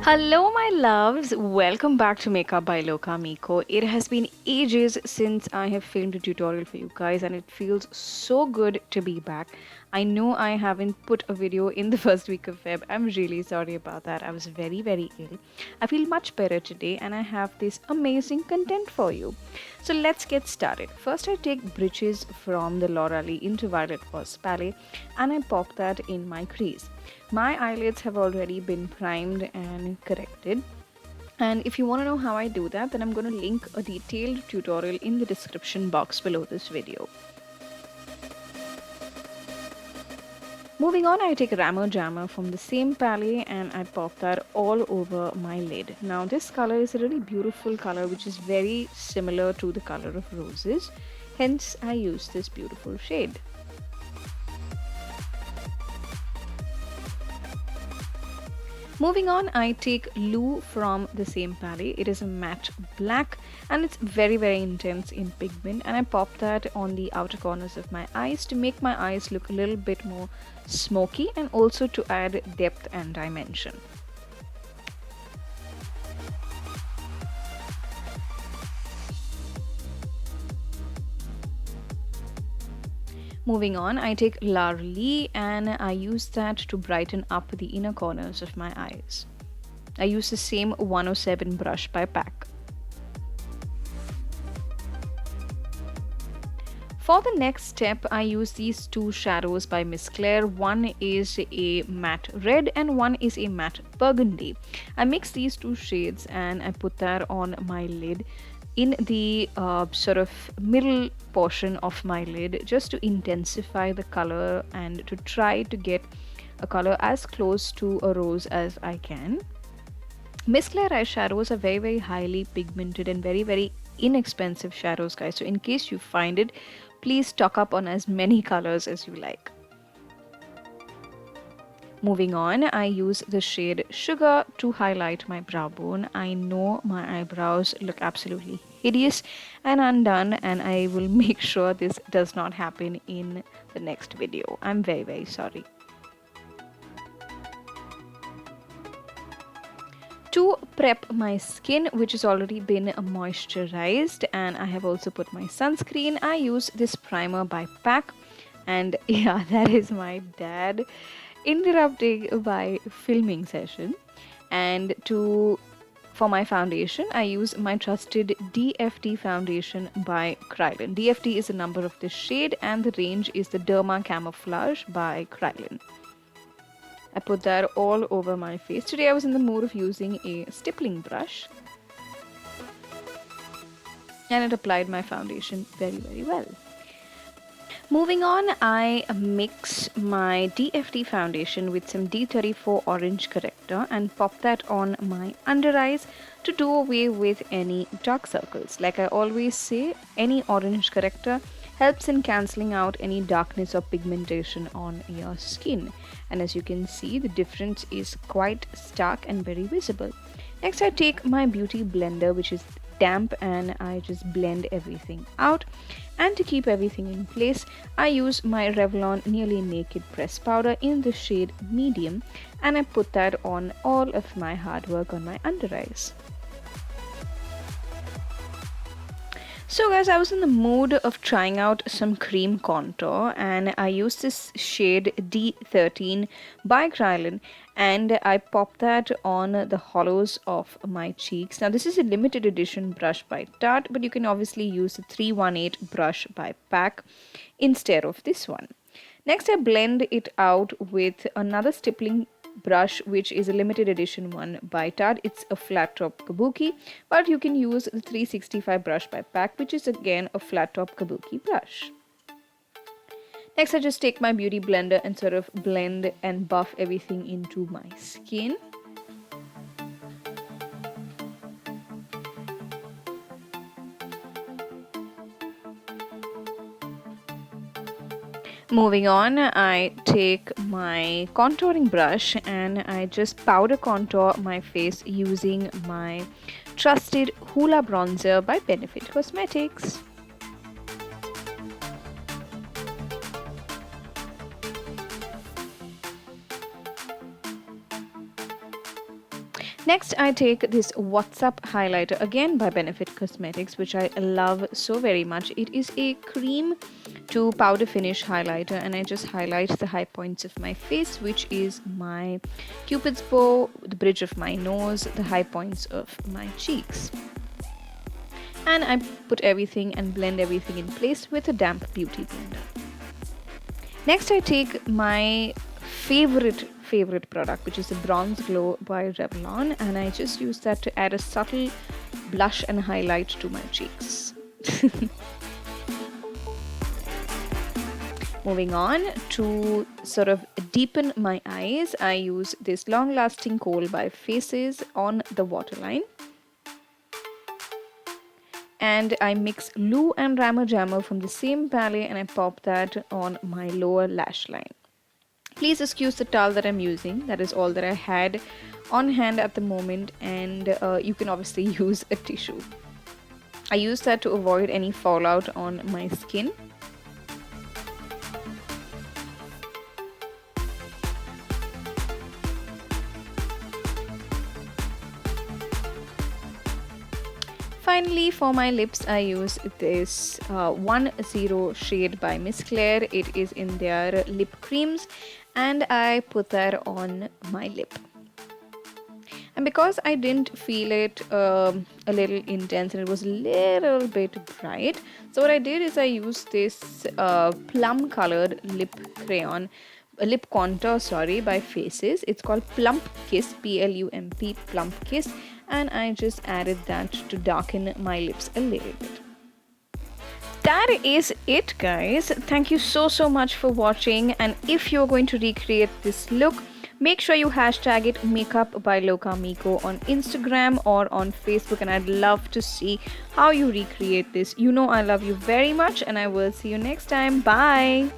Hello, my loves. Welcome back to Makeup by Loka Miko. It has been ages since I have filmed a tutorial for you guys, and it feels so good to be back. I know I haven't put a video in the first week of Feb. I'm really sorry about that. I was very, very ill. I feel much better today, and I have this amazing content for you. So let's get started. First, I take bridges from the Lorali into Violet Rose palette, and I pop that in my crease. My eyelids have already been primed and corrected. And if you want to know how I do that, then I'm going to link a detailed tutorial in the description box below this video. Moving on, I take Rammer Jammer from the same palette and I pop that all over my lid. Now this color is a really beautiful color which is very similar to the color of roses. Hence, I use this beautiful shade. Moving on, I take Lou from the same palette. It is a matte black and it's very, very intense in pigment, and I pop that on the outer corners of my eyes to make my eyes look a little bit more smoky and also to add depth and dimension. Moving on, I take Larli and I use that to brighten up the inner corners of my eyes. I use the same 107 brush by PAC. For the next step, I use these two shadows by Miss Claire. One is a matte red and one is a matte burgundy. I mix these two shades and I put that on my lid in the sort of middle portion of my lid just to intensify the color and to try to get a color as close to a rose as I can. Miss Claire eyeshadows are very, very highly pigmented and very, very inexpensive shadows, guys. So in case you find it, please stock up on as many colors as you like. Moving on, I use the shade Sugar to highlight my brow bone. I know my eyebrows look absolutely hideous and undone, and I will make sure this does not happen in the next video. I'm very, very sorry. To prep my skin, which has already been moisturized, and I have also put my sunscreen, I use this primer by PAC. And yeah, that is my dad interrupting my filming session. And for my foundation, I use my trusted DFT foundation by Kryolan. DFT is the number of the shade and the range is the Derma Camouflage by Kryolan. I put that all over my face. Today I was in the mood of using a stippling brush and it applied my foundation very, very well. Moving on, I mix my DFT foundation with some D34 Orange Corrector and pop that on my under eyes to do away with any dark circles. Like I always say, any orange corrector helps in cancelling out any darkness or pigmentation on your skin. And as you can see, the difference is quite stark and very visible. Next, I take my beauty blender, which is damp, and I just blend everything out. And to keep everything in place, I use my Revlon Nearly Naked Press Powder in the shade Medium, and I put that on all of my hard work on my under eyes. So guys, I was in the mood of trying out some cream contour and I used this shade D13 by Kryolan and I popped that on the hollows of my cheeks. Now this is a limited edition brush by Tarte, but you can obviously use the 318 brush by PAC instead of this one. Next I blend it out with another stippling brush, which is a limited edition one by Tarte. It's a flat top kabuki, but you can use the 365 brush by PAC, which is again a flat top kabuki brush. Next, I just take my beauty blender and sort of blend and buff everything into my skin. Moving on, I take my contouring brush and I just powder contour my face using my trusted Hoola Bronzer by Benefit Cosmetics. Next, I take this WhatsApp highlighter again by Benefit Cosmetics, which I love so very much. It is a cream to powder finish highlighter, and I just highlight the high points of my face, which is my cupid's bow, the bridge of my nose, the high points of my cheeks. And I put everything and blend everything in place with a damp beauty blender. Next, I take my favorite product, which is the Bronze Glow by Revlon, and I just use that to add a subtle blush and highlight to my cheeks. Moving on, to sort of deepen my eyes, I use this Long Lasting Kohl by Faces on the waterline. And I mix Lou and Rammer Jammer from the same palette and I pop that on my lower lash line. Please excuse the towel that I'm using. That is all that I had on hand at the moment, and you can obviously use a tissue. I use that to avoid any fallout on my skin. Finally, for my lips, I use this 10 shade by Miss Claire. It is in their lip creams, and I put that on my lip. And because I didn't feel it a little intense and it was a little bit bright, so what I did is I used this plum colored lip crayon, lip contour, by Faces. It's called Plump Kiss, Plump Plump Kiss, and I just added that to darken my lips a little bit. That is it, guys. Thank you so much for watching, and if you're going to recreate this look, make sure you hashtag it Makeup by Loka Miko on Instagram or on Facebook, and I'd love to see how you recreate this. You know I love you very much, and I will see you next time. Bye.